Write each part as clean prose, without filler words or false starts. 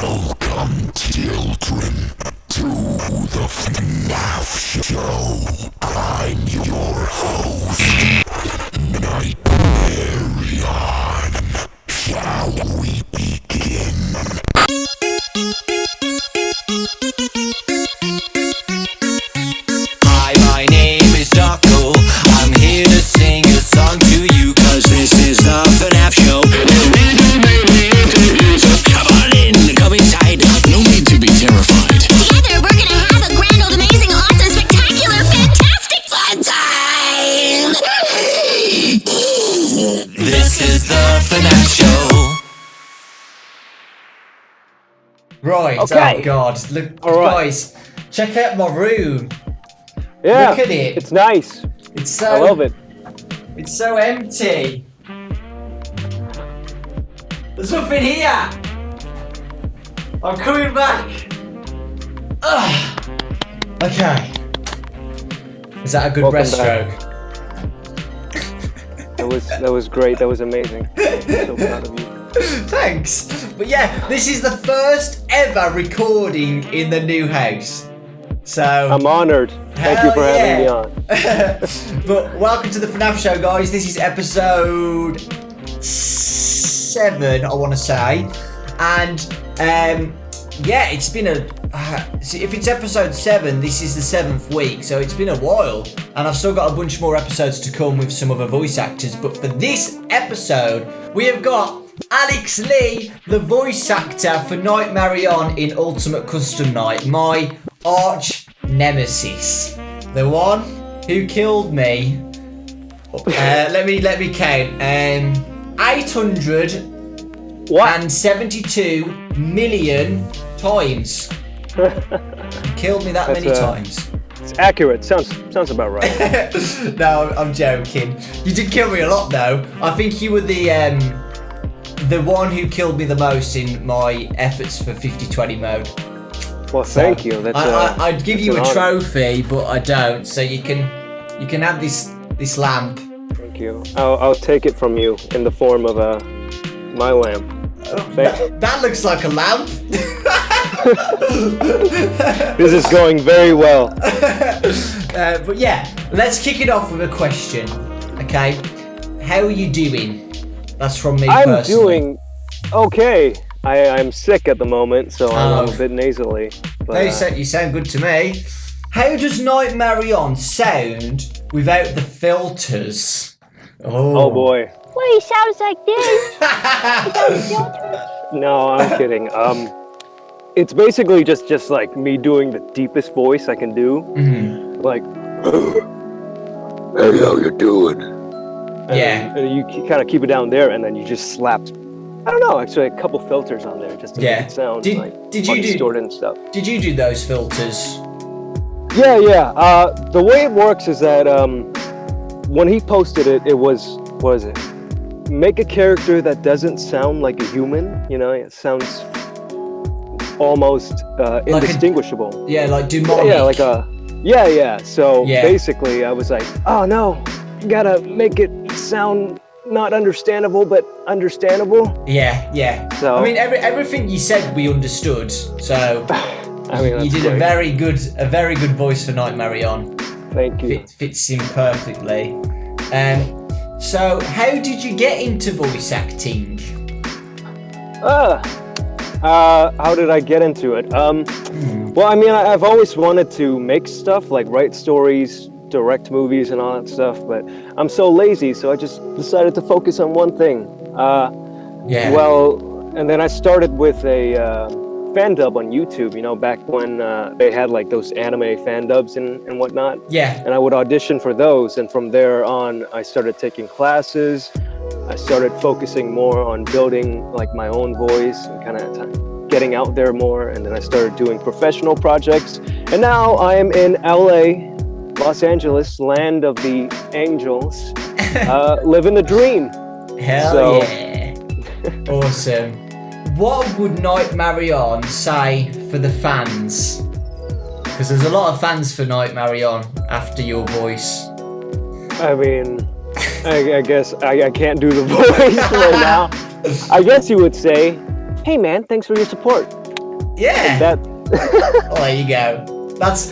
Welcome, children, to the FNaF show. I'm your host, Nightmarionne. Shall we begin? Hi, my name is Dawko. I'm here to sing a song to you, cause this is the FNaF show. So come on in, come inside. No need to be terrified. Together, we're gonna have a grand, old, amazing, awesome, spectacular, fantastic fun time! This is the FNaF show. Right, Okay. oh god, look, All right. guys, check out my room. Yeah, Look at it. it's nice. It's so, I love it. It's so empty. There's nothing here. I'm coming back. Ugh. Okay. Is that a good Welcome breaststroke? That was great. That was amazing. I'm so proud of you. Thanks. But yeah, this is the first ever recording in the new house. So I'm honored. Thank you for having me on. But welcome to the FNaF show, guys. This is episode 7, I want to say, and yeah, it's been a. If it's episode 7, this is the 7th week, so it's been a while, and I've still got a bunch more episodes to come with some other voice actors. But for this episode, we have got Aleks Lee, the voice actor for Nightmarionne in Ultimate Custom Night, my arch nemesis, the one who killed me. Let me count. 872 million times. You killed me that many times. It's accurate. Sounds about right. No, I'm joking. You did kill me a lot, though. I think you were the one who killed me the most in my efforts for 50-20 mode. Well, thank you. That's I'd give you a honor. trophy, but I don't. So you can have this lamp. Thank you. I'll take it from you in the form of my lamp. That looks like a lamp. This is going very well. But yeah, let's kick it off with a question. Okay, how are you doing? That's from me I'm personally. doing okay. I'm sick at the moment, so I'm a bit nasally. But, You sound good to me. How does Nightmarionne sound without the filters? oh boy. Well, he sounds like this. No, I'm kidding. It's basically just like me doing the deepest voice I can do. Mm-hmm. Like, Hey, how you doing? Yeah. and you kind of keep it down there, and then you just slapped. I don't know, actually, a couple filters on there just to make it sound Did like you do- distorted and stuff. Did you do those filters? Yeah. The way it works is that when he posted it, it was, what is it? Make a character that doesn't sound like a human. You know, it sounds almost indistinguishable. Yeah, like demonic. Yeah, like yeah. So Yeah. basically, I was like, oh no, you gotta make it sound not understandable, but understandable. Yeah. So I mean, everything you said we understood. So I mean, you that's did great. a very good voice for Nightmarionne. Thank you. Fits in perfectly. So how did you get into voice acting? How did I get into it? Well, I mean, I've always wanted to make stuff, like write stories, direct movies and all that stuff, but I'm so lazy, so I just decided to focus on one thing. Yeah. Well, and then I started with a fan dub on YouTube, you know, back when they had like those anime fan dubs and whatnot. Yeah. And I would audition for those, and from there on, I started taking classes. I started focusing more on building like my own voice and kind of getting out there more, and then I started doing professional projects. And now I am in LA, Los Angeles, land of the angels, living the dream. Hell yeah. Awesome. What would Nightmarionne say for the fans? Because there's a lot of fans for Nightmarionne after your voice. I mean, I guess I can't do the voice right now. I guess you would say, "Hey man, thanks for your support." Yeah. That Oh, there you go. That's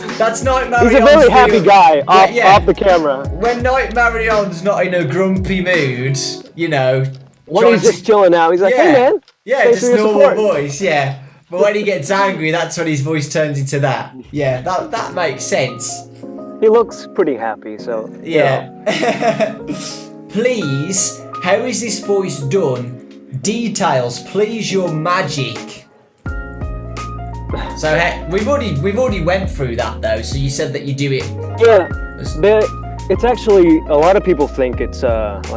Nightmarionne's he's a very happy real- guy off, Yeah. off the camera. When Nightmarionne's not in a grumpy mood, you know. When trying he's to- just chilling out, he's like, Yeah. "Hey man, Yeah, thanks just for your normal support." voice, yeah. But when he gets angry, that's when his voice turns into that. Yeah, that makes sense. He looks pretty happy, so you know. Yeah. Please, how is this voice done? Details, please, your magic. So we've already went through that though. So you said that you do it. Yeah, it's actually, a lot of people think it's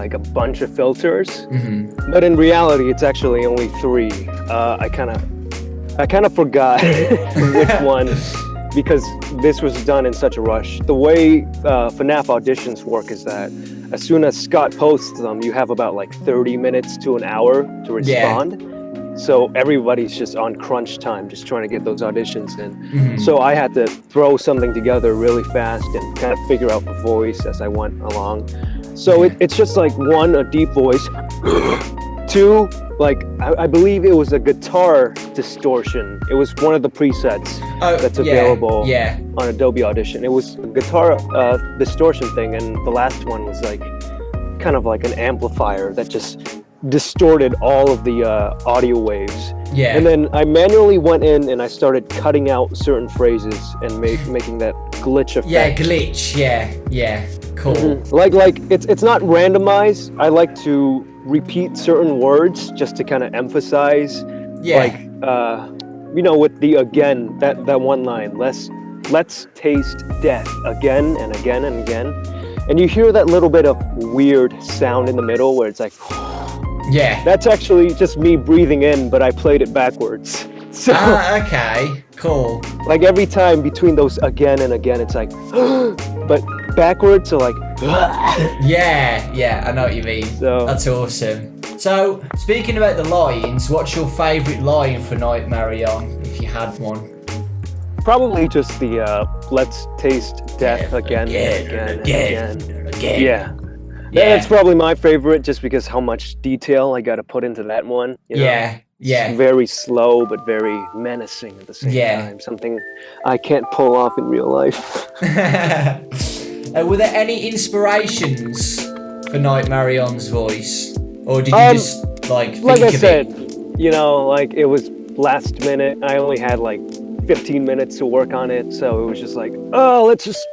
like a bunch of filters, but in reality, it's actually only 3. I kind of forgot which one because this was done in such a rush. The way FNaF auditions work is that as soon as Scott posts them, you have about like 30 minutes to an hour to respond. So everybody's just on crunch time, just trying to get those auditions in. So I had to throw something together really fast and kind of figure out the voice as I went along. So it's just like 1, a deep voice, 2, like I believe it was a guitar distortion. It was one of the presets that's available on Adobe Audition. It was a guitar distortion thing, and the last one was like kind of like an amplifier that just distorted all of the audio waves. Yeah. And then I manually went in and I started cutting out certain phrases and making that glitch effect. Yeah, glitch. Yeah. Cool. Like it's not randomized. I like to repeat certain words just to kind of emphasize. Yeah. Like with the again, that one line. Let's taste death again and again and again. And you hear that little bit of weird sound in the middle where it's like, Yeah. that's actually just me breathing in, but I played it backwards. So, Okay. Cool. like every time between those again and again, it's like, but backwards, so like, Yeah. I know what you mean. So- That's awesome. So, speaking about the lines, what's your favourite line for Nightmarionne, if you had one? probably just the let's taste death again and again. Yeah. That's probably my favorite, just because how much detail I got to put into that one. You know? Yeah. It's very slow, but very menacing at the same time. Something I can't pull off in real life. Were there any inspirations for Nightmarionne's voice, or did you just think Like I of said, it? like it was last minute. I only had like 15 minutes to work on it, so it was just like, oh, let's just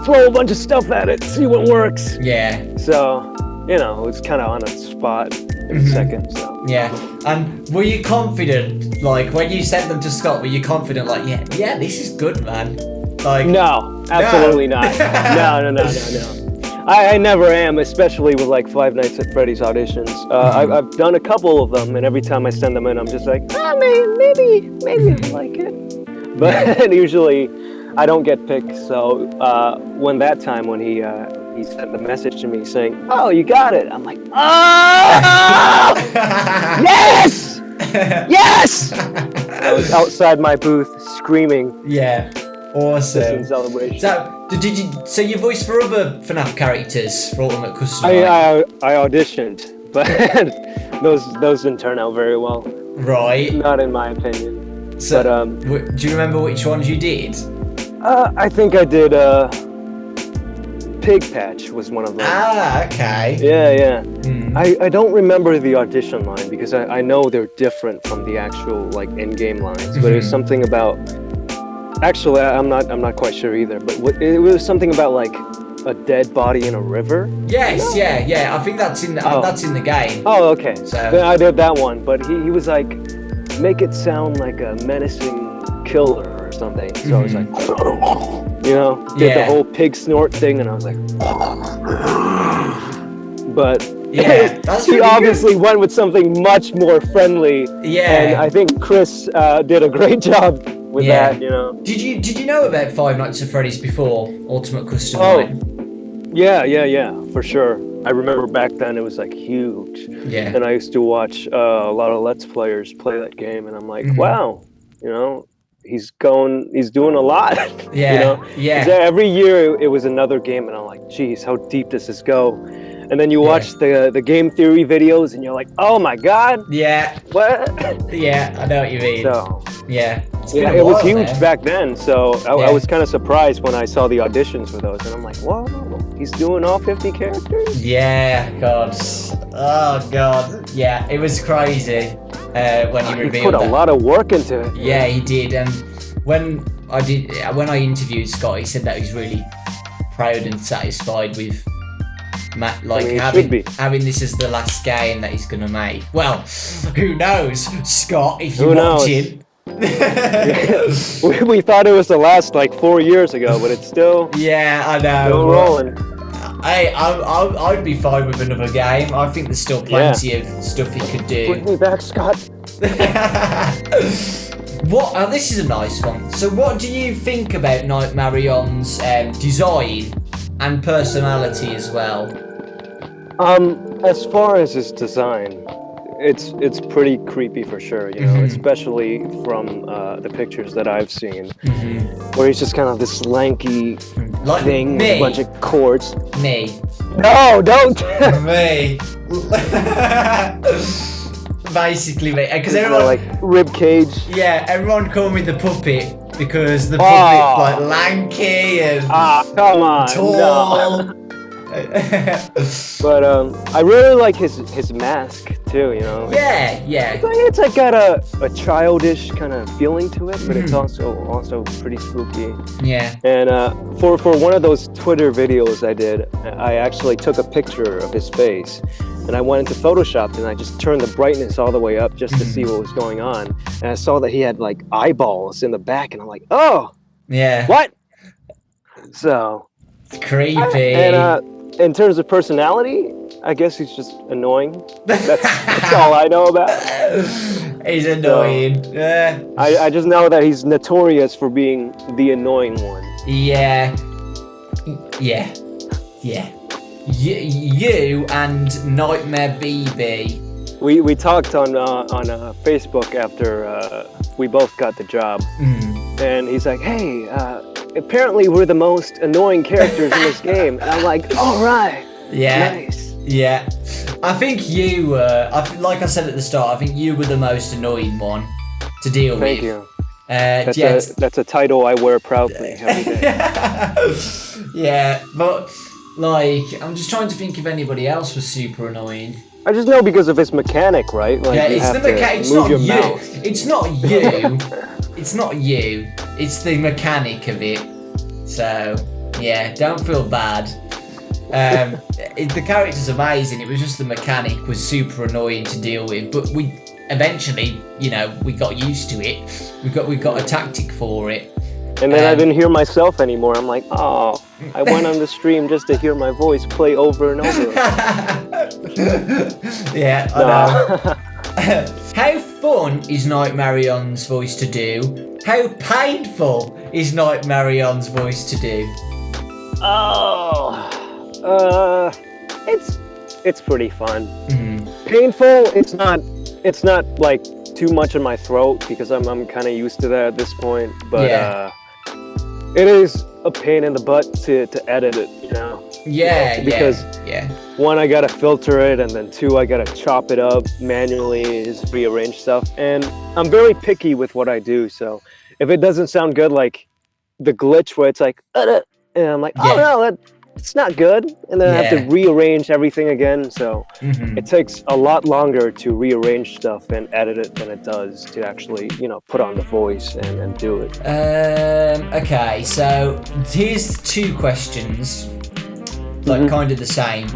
throw a bunch of stuff at it, see what works. Yeah. So, it was kind of on a spot in a second. So. Yeah. And were you confident, like when you sent them to Scott? Were you confident, like, yeah, this is good, man? Like, No, absolutely not. No. I never am, especially with like Five Nights at Freddy's auditions. I've done a couple of them, and every time I send them in, I'm just like, maybe I like it. But usually, I don't get picked. So when he sent the message to me saying, "Oh, you got it," I'm like, "Oh, yes, yes!" I was outside my booth screaming. Yeah. Awesome. In celebration. So you voiced for other FNaF characters for Ultimate Custom? I auditioned, but those didn't turn out very well. Right. Not in my opinion. So, but do you remember which ones you did? I think I did Pig Patch was one of them. Ah, okay. Yeah. I don't remember the audition line because I know they're different from the actual like in-game lines, but it was something about. Actually, I'm not quite sure either, but it was something about like a dead body in a river. Yes, yeah. I think that's in the game. Oh, okay. So Then I did that one, but he was like, make it sound like a menacing killer or something. So I was like, did the whole pig snort thing, and I was like, but yeah, that's he pretty obviously went with something much more friendly. Yeah. And I think Chris did a great job with that. Did you know about Five Nights at Freddy's before Ultimate Custom Line? Yeah, for sure. I remember back then it was like huge. Yeah. And I used to watch a lot of Let's Players play that game, and I'm like, wow, he's doing a lot. Yeah. Yeah. 'Cause every year it was another game, and I'm like, geez, how deep does this go? And then you watch the game theory videos, and you're like, "Oh my god, Yeah, what?" yeah, I know what you mean. So Yeah, it's yeah, been a it was while, huge man. back then. So Yeah. I was kind of surprised when I saw the auditions for those, and I'm like, "Whoa, he's doing all 50 characters?" Yeah, God. Oh, God. Yeah, it was crazy when he He revealed put a that. lot of work into it. Yeah, he did. And when I interviewed Scott, he said that he's really proud and satisfied with Matt, like I mean, he should be. having this as the last game that he's gonna make. Well, who knows, Scott? If Who you're knows? watching. we thought it was the last like 4 years ago, but it's still Yeah, I know. still but- rolling. Hey, I'd be fine with another game. I think there's still plenty of stuff he could Bring do. me back, Scott. What? Oh, this is a nice one. So, what do you think about Nightmarionne's design and personality as well? As far as his design, it's pretty creepy for sure, you know, especially from the pictures that I've seen, where he's just kind of this lanky Like thing with me. a bunch of cords. Me. No, don't! Me. Basically, mate. Because You know, everyone, like rib cage. yeah, everyone called me the puppet because the Oh. puppet's like lanky and Ah, come on. tall. No. But I really like his mask too, you know. yeah. It's like got a childish kind of feeling to it, but it's also pretty spooky. Yeah. And for one of those Twitter videos I did, I actually took a picture of his face, and I went into Photoshop and I just turned the brightness all the way up just to see what was going on. And I saw that he had like eyeballs in the back, and I'm like, oh, Yeah. what? So, It's creepy. and in terms of personality, I guess he's just annoying. That's all I know about. He's annoying. I just know that he's notorious for being the annoying one. Yeah. You and Nightmare BB. We talked on Facebook after we both got the job, and he's like, "Hey, apparently we're the most annoying characters in this game," and I'm like, "All right, Yeah. nice." Yeah. I think you were, like I said at the start, I think you were the most annoying one to deal with. Thank you. That's That's a title I wear proudly every day. Yeah, but like, I'm just trying to think if anybody else was super annoying. I just know because of his mechanic, right? Like Yeah, you it's the have to mechanic. It's move not your you. mouth. It's not you. It's not you. It's the mechanic of it. So yeah, don't feel bad. The character's amazing. It was just the mechanic was super annoying to deal with. But we eventually, we got used to it. We got a tactic for it. And then I didn't hear myself anymore. I'm like, oh, I went on the stream just to hear my voice play over and over. Yeah, I know. How fun is Nightmarionne's voice to do? How painful is Nightmarionne's voice to do? It's pretty fun. Painful. It's not like too much in my throat because I'm kind of used to that at this point. But Yeah. it is a pain in the butt to edit it, you know. Yeah, Because yeah. one, I gotta filter it, and then two, I gotta chop it up manually, just rearrange stuff. And I'm very picky with what I do, so if it doesn't sound good, like the glitch where it's like, and I'm like, oh Yeah. no, it's not good, and then I have Yeah. to rearrange everything again. So Mhm. it takes a lot longer to rearrange stuff and edit it than it does to actually, put on the voice and do it. Okay, so here's two questions, like kind of the same.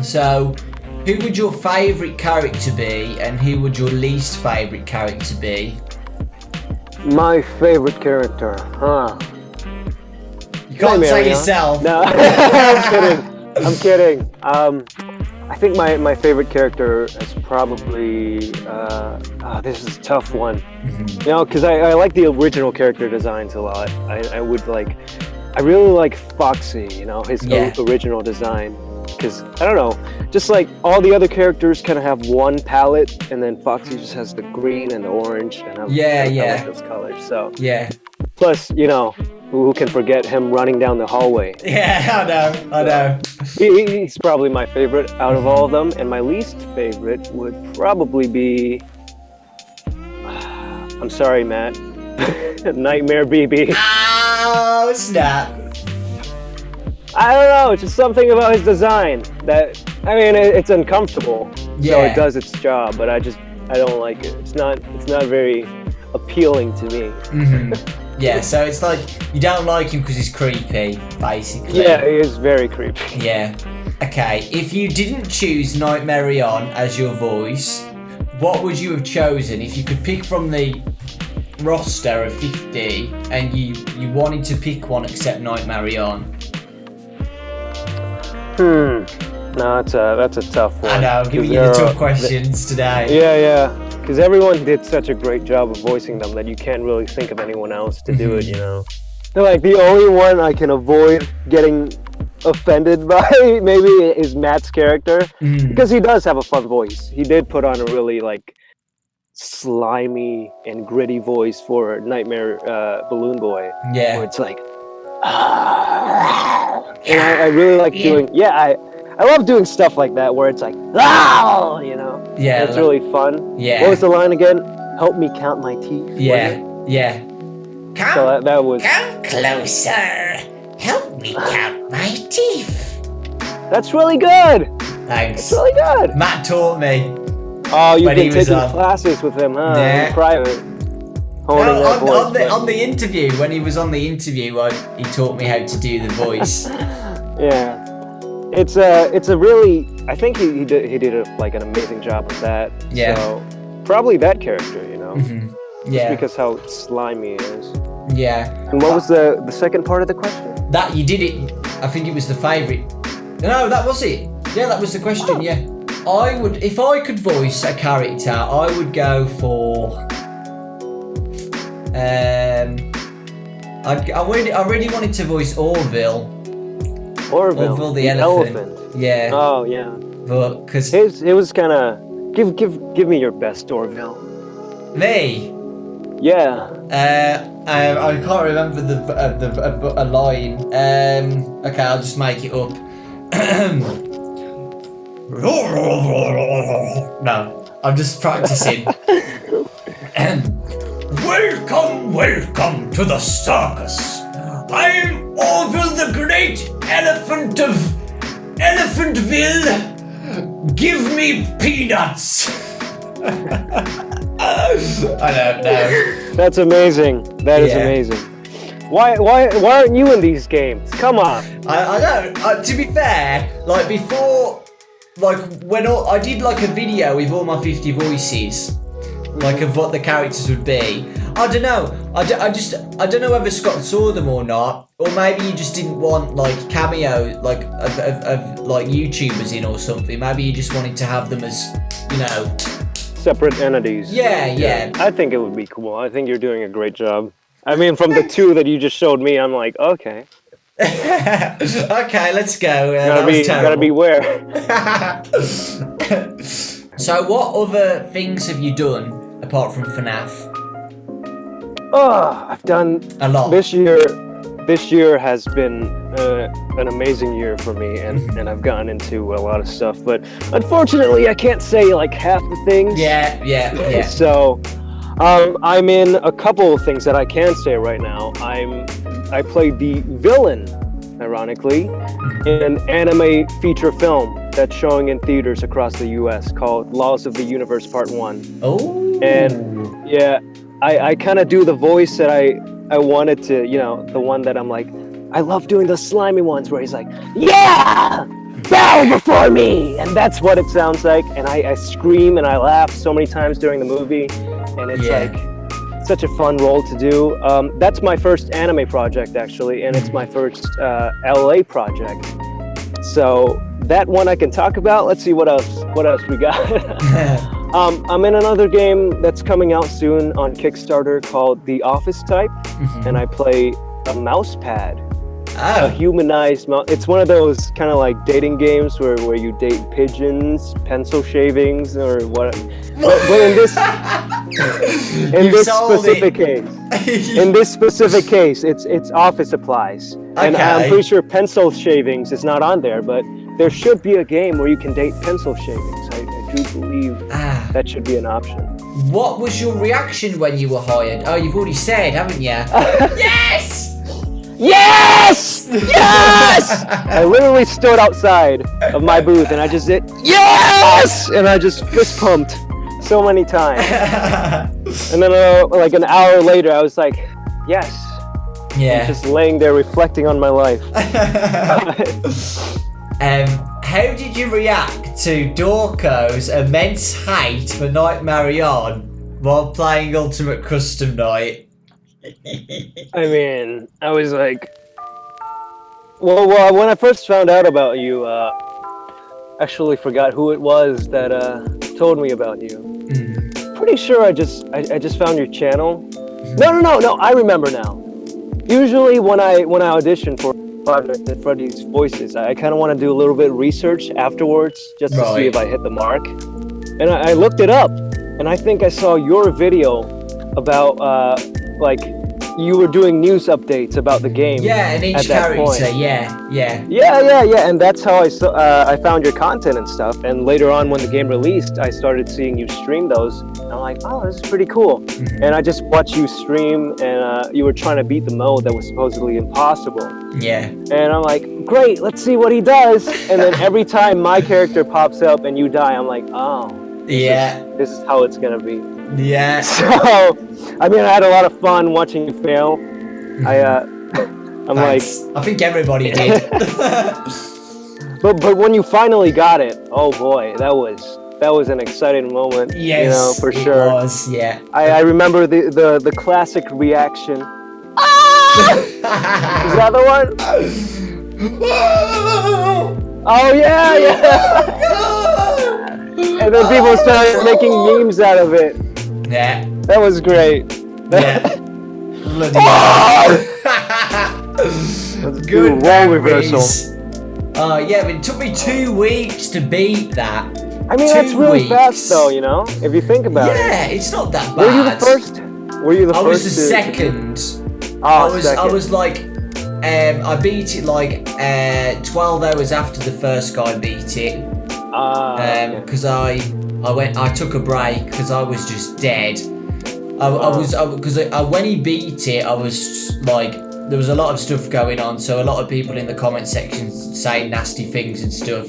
So, who would your favourite character be, and who would your least favourite character be? My favorite character, huh? You can't say Nightmarionne. yourself. No, I'm kidding. I think my favorite character is probably this is a tough one. Because I like the original character designs a lot. I really like Foxy. His Yeah. original design. Because I don't know, just like all the other characters kind of have one palette, and then Foxy just has the green and the orange. And I like those colors. So Yeah. plus, who can forget him running down the hallway? Yeah, I know. He's probably my favorite out of all of them, and my least favorite would probably be. I'm sorry, Matt. Nightmare BB. Oh, snap. I don't know. It's just something about his design that it's uncomfortable. So Yeah. it does its job, but I don't like it. It's not very appealing to me. Yeah, so it's like you don't like him because he's creepy, basically. Yeah, he is very creepy. Yeah. Okay, if you didn't choose Nightmarionne as your voice, what would you have chosen if you could pick from the roster of 50 and you wanted to pick one except Nightmarionne? No, that's a tough one. I know, I'm giving you the tough questions today. Yeah. Because everyone did such a great job of voicing them that you can't really think of anyone else to do it, you know? They're like, the only one I can avoid getting offended by maybe is Matt's character, because he does have a fun voice. He did put on a really, like, slimy and gritty voice for Nightmare Balloon Boy. Yeah. Where it's like, and I really like doing, I love doing stuff like that where it's like, you know? Yeah. It's really fun. Yeah. What was the line again? Help me count my teeth. Yeah. So that was. Come closer. Help me count my teeth. That's really good. Thanks. That's really good. Matt taught me. Oh, you've When he been was taking classes with him, huh? Yeah. In private. Honing that voice. On the interview, when he was on the interview, he taught me how to do the voice. Yeah. It's a really. I think he did an amazing job with that. Yeah. So probably that character, you know. Yeah. Just because how slimy he is. Yeah. And what was the second part of the question? That you did it. I think it was the favourite. No, that was it. Yeah, that was the question. Yeah. I would, if I could voice a character, I would go for. I really wanted to voice Orville. Orville the elephant. Yeah. Oh yeah. But because It was kind of give me your best Orville. me. Yeah. I can't remember a line. Okay, I'll just make it up. No, I'm just practicing. Welcome to the circus. I'm Orville the Great Elephant of Elephantville. Give me peanuts. I don't know. That's amazing. That is amazing. Why aren't you in these games? Come on. I don't. To be fair, like before, like when I did like a video with all my 50 voices, like of what the characters would be. I don't know. I don't know whether Scott saw them or not, or maybe you just didn't want like cameo like of like YouTubers in or something. Maybe you just wanted to have them as, you know, separate entities. Yeah. I think it would be cool. I think you're doing a great job. I mean, from the two that you just showed me, I'm like, okay. Okay, let's go. Gotta beware. So, what other things have you done apart from FNaF? Oh, I've done A lot. This year has been an amazing year for me, and I've gotten into a lot of stuff. But unfortunately, I can't say like half the things. Yeah. So, I'm in a couple of things that I can say right now. I played the villain, ironically, in an anime feature film that's showing in theaters across the U.S. called Laws of the Universe Part 1. Oh. And yeah, I kind of do the voice that I wanted to, you know, the one that I'm like, I love doing the slimy ones where he's like, yeah, bow before me. And that's what it sounds like. And I scream and I laugh so many times during the movie. And it's like such a fun role to do. That's my first anime project, actually. And it's my first LA project. So that one I can talk about. Let's see what else we got. I'm in another game that's coming out soon on Kickstarter called The Office Type, and I play a mouse pad. A humanized mouse. It's one of those kind of like dating games where you date pigeons, pencil shavings, or what. But in this specific case, it's office supplies. And I'm pretty sure pencil shavings is not on there, but there should be a game where you can date pencil shavings. I do believe that should be an option. What was your reaction when you were hired? Oh, you've already said, haven't you? Yes! Yes! Yes! I literally stood outside of my booth and I just did yes! And I just fist pumped so many times. And then like an hour later, I was like, yes. Yeah. I'm just laying there reflecting on my life. How did you react to Dawko's immense hate for Nightmarionne while playing Ultimate Custom Night? I mean, I was like, well, when I first found out about you, actually forgot who it was that told me about you. Pretty sure I just found your channel. No, I remember now. Usually when I audition for Freddy's Voices, I kind of want to do a little bit of research afterwards just to see if I hit the mark. And I looked it up, and I think I saw your video about like you were doing news updates about the game. Yeah, and each character, yeah. And that's how I found your content and stuff. And later on, when the game released, I started seeing you stream those. And I'm like, oh, this is pretty cool. And I just watched you stream, and you were trying to beat the mode that was supposedly impossible. Yeah. And I'm like, great, let's see what he does. And then every time my character pops up and you die, I'm like, oh, this is how it's gonna be. Yeah. So, I mean, I had a lot of fun watching you fail. I'm like, I think everybody did. but when you finally got it, oh boy, that was an exciting moment. Yes, you know, for sure. It was, yeah. I remember the classic reaction. Is that the one? Oh yeah. And then people started making memes out of it. Yeah. That was great. Yeah. Good role reversal. Oh yeah, but it took me 2 weeks to beat that. I mean, that's really fast though, you know, if you think about it. Yeah, it's not that bad. Were you the first? I was the second. I was like, I beat it like 12 hours after the first guy beat it. Because I took a break because I was just dead. Because when he beat it, I was like, there was a lot of stuff going on, so a lot of people in the comment section saying nasty things and stuff,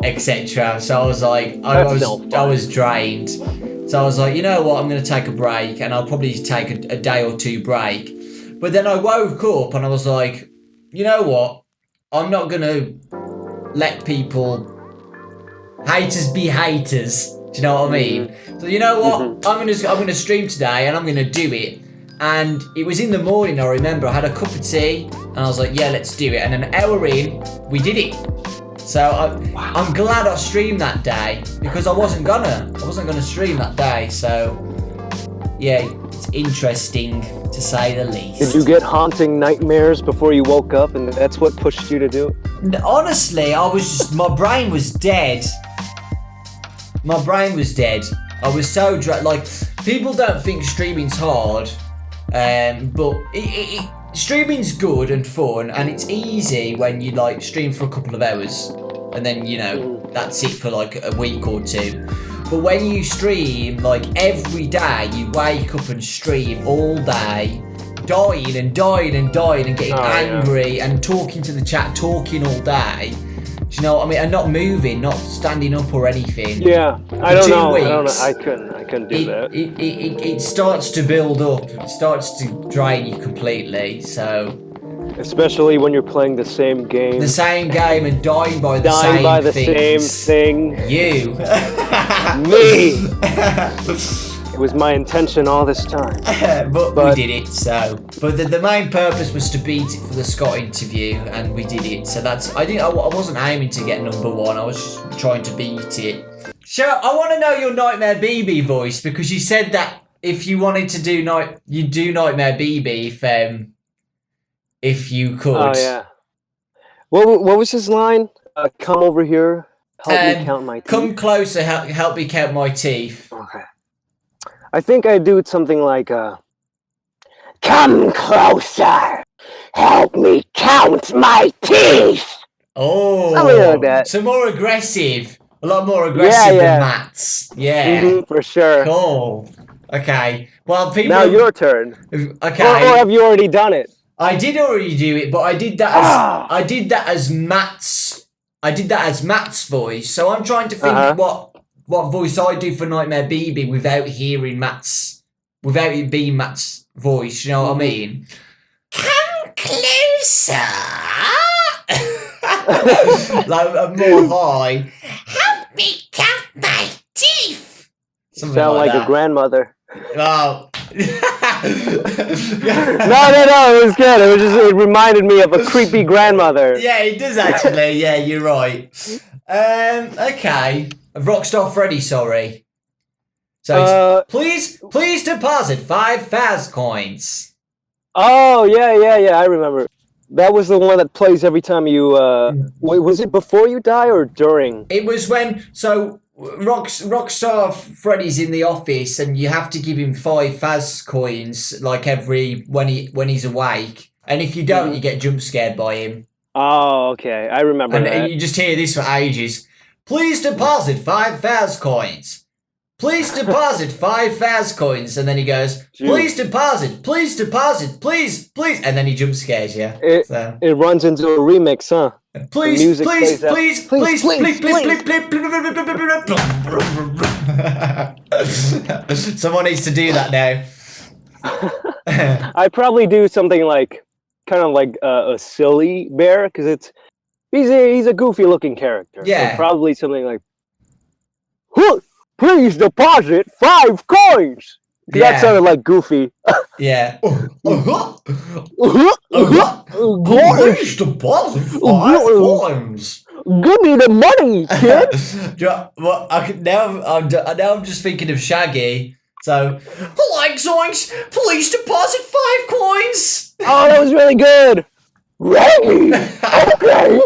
etc. So I was like, I was drained. So I was like, you know what, I'm going to take a break, and I'll probably take a day or two break. But then I woke up and I was like, you know what, I'm not going to let haters be haters. Do you know what I mean? So you know what? I'm gonna stream today and I'm gonna do it. And it was in the morning, I remember. I had a cup of tea and I was like, yeah, let's do it. And an hour in, we did it. So I'm glad I streamed that day because I wasn't gonna stream that day. So yeah, it's interesting to say the least. Did you get haunting nightmares before you woke up, and that's what pushed you to do it? Honestly, my brain was dead. My brain was dead. I was so like, people don't think streaming's hard, but streaming's good and fun, and it's easy when you like stream for a couple of hours, and then you know that's it for like a week or two. But when you stream like every day, you wake up and stream all day, dying and getting angry and talking to the chat, talking all day. Do you know what I mean? And not moving, not standing up or anything. Yeah, I don't know. I couldn't do that. It starts to build up. It starts to drain you completely. So, especially when you're playing the same game. The same game and dying by the same thing. You. Me. It was my intention all this time. but we did it, so. But the main purpose was to beat it for the Scott interview, and we did it. So that's, I wasn't aiming to get #1, I was just trying to beat it. So I want to know your Nightmare BB voice, because you said that if you wanted to do you'd do Nightmare BB if you could. Oh yeah. What was his line? Come over here, help me count my teeth. Come closer, help me count my teeth. Okay. I think I do something like, come closer, help me count my teeth. Oh, Something like that. So more aggressive. A lot more aggressive than Matt's. Yeah. For sure. Cool. Okay. Well, people. Now your turn. Okay. Or have you already done it? I did already do it, but I did that as Matt's. I did that as Matt's voice. So I'm trying to think what voice I do for Nightmare BB without hearing without it being Matt's voice. You know what I mean? Come closer. Like more high. Help me cut my teeth. Something Sound like that. a grandmother. Oh. No, it was good. It reminded me of a creepy grandmother. Yeah, it does actually. Yeah, you're right. Okay. Rockstar Freddy, sorry. So it's, please deposit 5 Faz coins. Oh yeah. I remember. That was the one that plays every time you. Wait, was it before you die or during? It was when Rockstar Freddy's in the office, and you have to give him 5 Faz coins like when he's awake, and if you don't, you get jump scared by him. Oh, okay, I remember that. And you just hear this for ages. Please deposit 5 Faz coins. Please deposit 5 Faz coins, and then he goes, please deposit, please, and then he jump scares you. It runs into a remix, huh? Please. Someone needs to do that now. I probably do something like, kind of like a silly bear, because he's a goofy looking character. Yeah. So probably something like, please deposit 5 coins. Yeah. That sounded like Goofy. Yeah. Please deposit 5 coins. Give me the money, kid. Well, now I'm just thinking of Shaggy. So, zoinks, please deposit 5 coins. Oh, that was really good. Ready? Okay.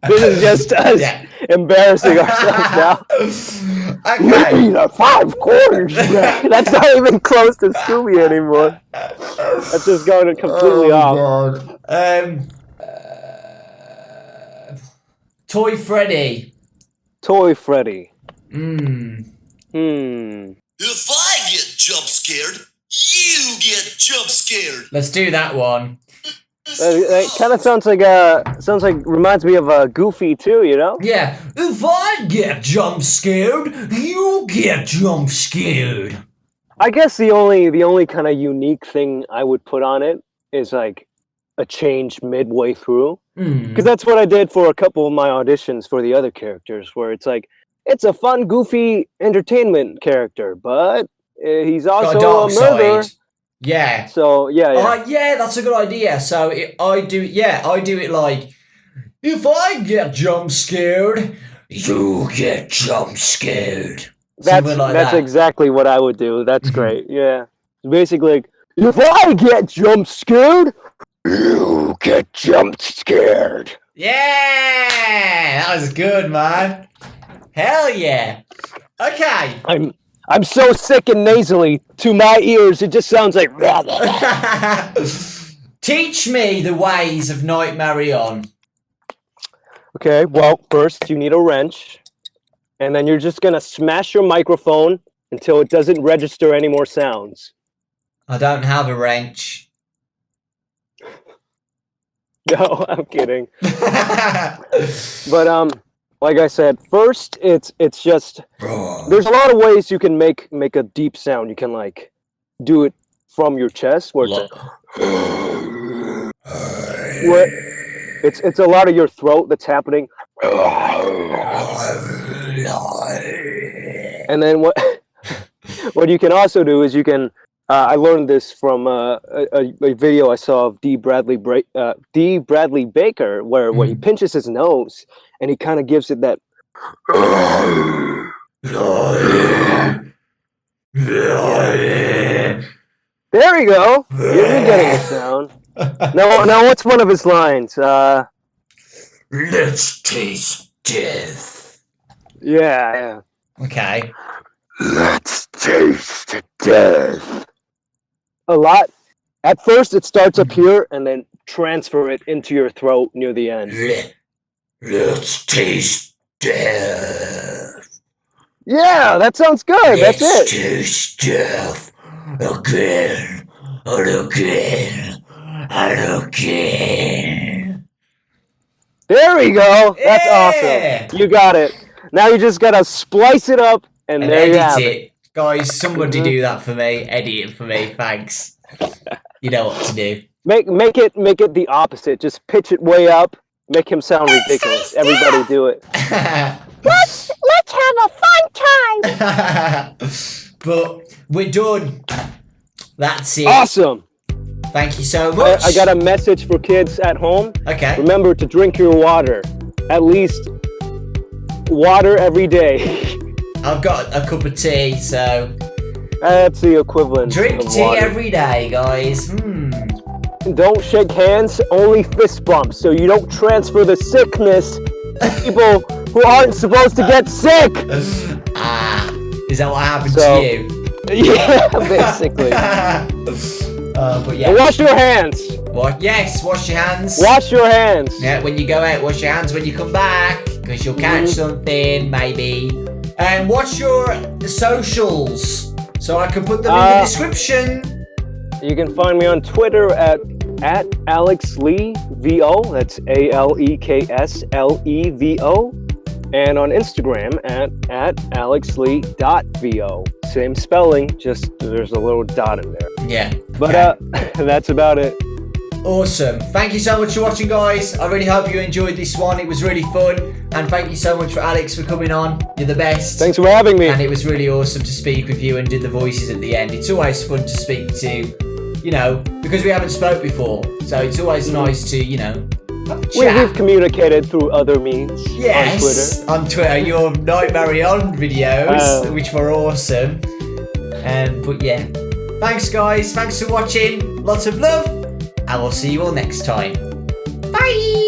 This is just us embarrassing ourselves now. Okay. 5 quarters. That's not even close to Scooby anymore. That's just going completely off. God. Toy Freddy. Toy Freddy. If I get jump scared, you get jump scared. Let's do that one. It kind of sounds like reminds me of Goofy too, you know? Yeah. If I get jump scared, you get jump scared. I guess the only kind of unique thing I would put on it is like a change midway through, because that's what I did for a couple of my auditions for the other characters, where it's like it's a fun, goofy entertainment character, but he's also a murderer. Yeah. So yeah. Yeah, that's a good idea. So I do it like, if I get jump scared, you get jump scared. That's exactly what I would do. That's great. Yeah. Basically, like, if I get jump scared, you get jump scared. Yeah, that was good, man. Hell yeah. Okay. I'm so sick and nasally to my ears. It just sounds like. Teach me the ways of Nightmarionne. Okay. Well, first you need a wrench, and then you're just gonna smash your microphone until it doesn't register any more sounds. I don't have a wrench. No, I'm kidding. But like I said, first it's just there's a lot of ways you can make a deep sound. You can like do it from your chest, where it's a lot of your throat that's happening. And then what you can also do is you can. I learned this from a video I saw of D. Bradley Baker, where he pinches his nose and he kind of gives it that. There we go. You're getting a sound. Now, what's one of his lines? Let's taste death. Yeah. Okay. Let's taste death. A lot. At first, it starts up here and then transfer it into your throat near the end. Let's taste death. Yeah, that sounds good. That's Let's it. taste death again and again and again. There we go. That's Yeah. awesome. You got it. Now you just gotta splice it up, and there you edit have it. it. Guys, somebody do that for me. Edit it for me. Thanks. You know what to do. Make it the opposite. Just pitch it way up. Make him sound ridiculous. Everybody do it. Let's have a fun time. But we're done. That's it. Awesome. Thank you so much. I got a message for kids at home. Okay. Remember to drink your water. At least water every day. I've got a cup of tea, so That's the equivalent drink of tea water. every day, guys. Don't shake hands, only fist bumps, so you don't transfer the sickness to people who aren't supposed to get sick. Is that what happened So- to you? Yeah, basically. But yeah. And wash your hands. Yes, wash your hands. Wash your hands. Yeah, when you go out, wash your hands when you come back, because you'll catch something, maybe. And watch your socials, so I can put them in the description. You can find me on Twitter at Aleks Lee VO. That's ALEKSLEVO. And on Instagram at alexlee.vo. Same spelling, just there's a little dot in there. Yeah. But that's about it. Awesome. Thank you so much for watching, guys. I really hope you enjoyed this one. It was really fun. And thank you so much for Aleks for coming on. You're the best. Thanks for having me. And it was really awesome to speak with you and do the voices at the end. It's always fun to speak to, because we haven't spoke before. So it's always nice to, have a chat. We've communicated through other means Yes, on Twitter. Your Nightmarionne videos, which were awesome. But yeah, thanks guys. Thanks for watching. Lots of love. And we'll see you all next time. Bye.